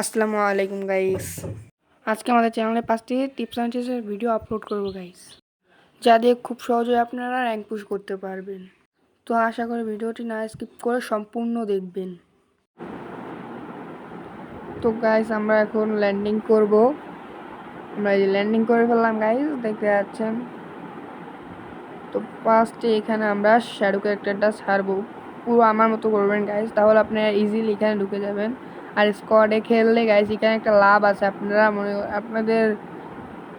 আসসালামু আলাইকুম গাইস। আজকে আমাদের চ্যানেলে 5টি টিপস অ্যান্ড ট্রিক্সের ভিডিও আপলোড করব গাইস, যা দিয়ে খুব সহজে আপনারা র্যাঙ্ক পুশ করতে পারবেন। তো আশা করি ভিডিওটি না স্কিপ করে সম্পূর্ণ দেখবেন। তো গাইস আমরা এখন ল্যান্ডিং করব। আমরা এই ল্যান্ডিং করে ফেললাম গাইস, দেখতে পাচ্ছেন। তো ফার্স্টে এখানে আমরা শ্যাডো ক্যারেক্টারটা ছাড়বো, পুরো আমার মতো করবেন গাইস, তাহলে আপনারা ইজিলি এখানে ঢুকে যাবেন। আর স্কোয়াডে খেললে গাইস এখানে একটা লাভ আছে, আপনারা আপনাদের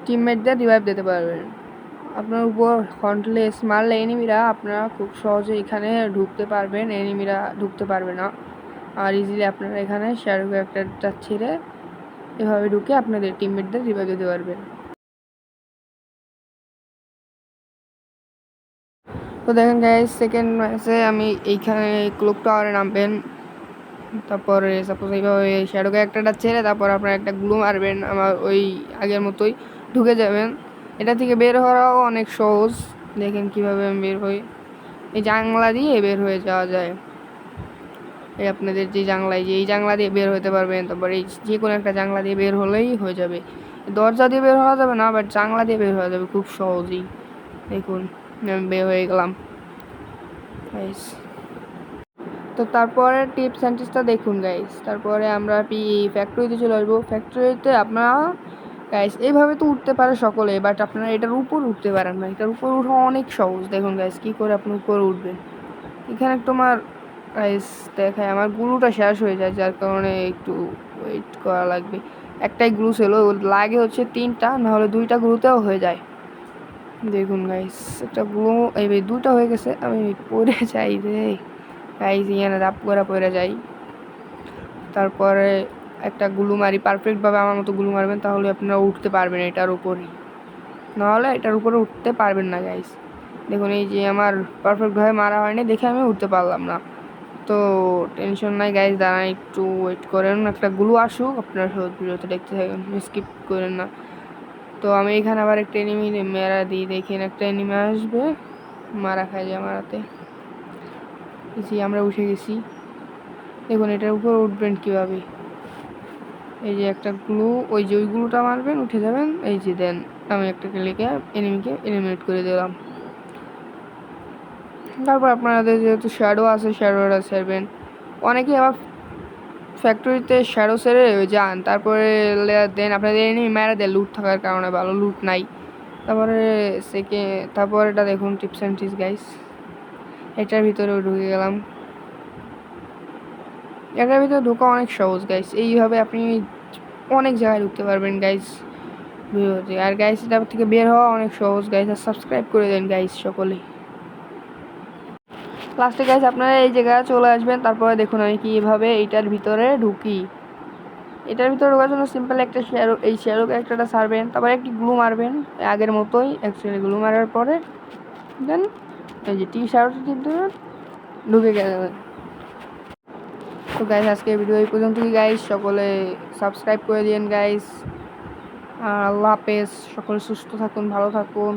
টিমমেটদের রিভাইভ দিতে পারবেন। আপনার উপর কন্ট্রোলেস মারলে এনিমিরা আপনারা খুব সহজে এখানে ঢুকতে পারবেন, এনিমিরা ঢুকতে পারবে না। আর ইজিলি আপনারা এখানে শ্যাডো ক্যারেক্টারটা ছেড়ে এভাবে ঢুকে আপনাদের টিমমেটদের রিভাইভ দিতে পারবেন। তো দেখেন গাইস, সেকেন্ড ম্যাচে আমি এইখানে ক্লক টাওয়ারে নামবেন, তারপরে সাপোজ এইভাবে শ্যাডো ক্যারেক্টারটা ছেড়ে তারপর আপনারা একটা গ্লু মারবেন, আমার ওই আগের মতোই ঢুকে যাবেন। এটা থেকে বের হওয়াও অনেক সহজ, দেখেন কিভাবে আমি বের হই। এই জানলা দিয়ে বের হয়ে যাওয়া যায়, এই আপনাদের যে জানলায় যে এই জানলা দিয়ে বের হতে পারবেন, তারপর এই যে কোনো একটা জানলা দিয়ে বের হলেই হয়ে যাবে। দরজা দিয়ে বের হওয়া যাবে না, বাট জানলা দিয়ে বের হওয়া যাবে খুব সহজেই। দেখুন আমি বের হয়ে গেলাম। তো তারপরে টিপস অ্যান্ড ট্রিক্সটা দেখুন গাইস। তারপরে আমরা ফ্যাক্টরিতে চলে আসবো। ফ্যাক্টরিতে আপনারা গাইস এইভাবে তো উঠতে পারে সকলে, বাট আপনারা এটার উপর উঠতে পারেন না। এটার উপর উঠা অনেক সহজ, দেখুন গাইস কী করে আপনি উপরে উঠবেন। এখানে তোমার গাইস দেখায় আমার গ্লুটা শেষ হয়ে যায়, যার কারণে একটু ওয়েট করা লাগবে। একটাই গ্লু ছিল, লাগে হচ্ছে 3টা, নাহলে 2টা গ্লুতেও হয়ে যায়। দেখুন গাইস একটা গ্লু এই 2টা হয়ে গেছে, আমি পড়ে যাই রে গাইস, এখানে রাপ করে পড়ে যাই। তারপরে একটা গুলু মারি, পারফেক্টভাবে আমার মতো গুলু মারবেন, তাহলে আপনারা উঠতে পারবেন এটার উপরে, নাহলে এটার উপরে উঠতে পারবেন না গাইস। দেখুন এই যে আমার পারফেক্টভাবে মারা হয়নি দেখে আমি উঠতে পারলাম না। তো টেনশন নাই গাইস, দাঁড়ান একটু ওয়েট করেন, একটা গুলু আসুক, আপনারা সহজ ভিডিওতে দেখতে থাকেন, স্কিপ করেন না। তো আমি এখানে আবার একটা এনিমি মেরা দিই, দেখেন একটা এনিমি আসবে, মারা খাই যায় আমার হাতে। জি আমরা উঠে গেছি। দেখুন এটার উপর উঠবেন কীভাবে, এই যে একটা গ্লু, ওই যে ওই গ্লুটা মারবেন উঠে যাবেন। এই যে দেন আমি একটা ক্লিকে এনিমিকে এলিমিনেট করে দিলাম। তারপর আপনাদের যেহেতু শ্যাডো আছে, শ্যাডোটা ছেড়বেন। অনেকে আবার ফ্যাক্টরিতে শ্যাডো ছেড়ে যান, তারপরে দেন আপনাদের এনিমি মেরে দেয় লুট থাকার কারণে, ভালো লুট নাই। তারপরে তারপর এটা দেখুন টিপস অ্যান্ড ট্রিক্স গাইস। এটার ভিতরেও ঢুকে গেলাম। এটার ভিতরে ঢোকা অনেক সহজ গাইস, এইভাবে আপনি অনেক জায়গায় ঢুকতে পারবেন গাইস ভিডিওতে। আর গাইস এটা থেকে বের হওয়া অনেক সহজ গাইস, আর সাবস্ক্রাইব করে দেন গাইস সকলেই। লাস্টে গাইস আপনারা এই জায়গায় চলে আসবেন। তারপরে দেখুন আমি কীভাবে এইটার ভিতরে ঢুকি। এটার ভিতরে ঢোকার জন্য সিম্পল একটা এই শ্যাডো ক্যারেক্টারটা ছাড়বেন, তারপরে একটি গ্লু মারবেন আগের মতোই। অ্যাকচুয়ালি গ্লু মারার পরে দেন এই যে শ্যাডোটা টিপ দেবেন, ঢুকে গেলেন। তো গাইস আজকে ভিডিও এই পর্যন্তই গাইস, সকলে সাবস্ক্রাইব করে দিন গাইস। আর আল্লাহ হাফেজ, সকলে সুস্থ থাকুন, ভালো থাকুন।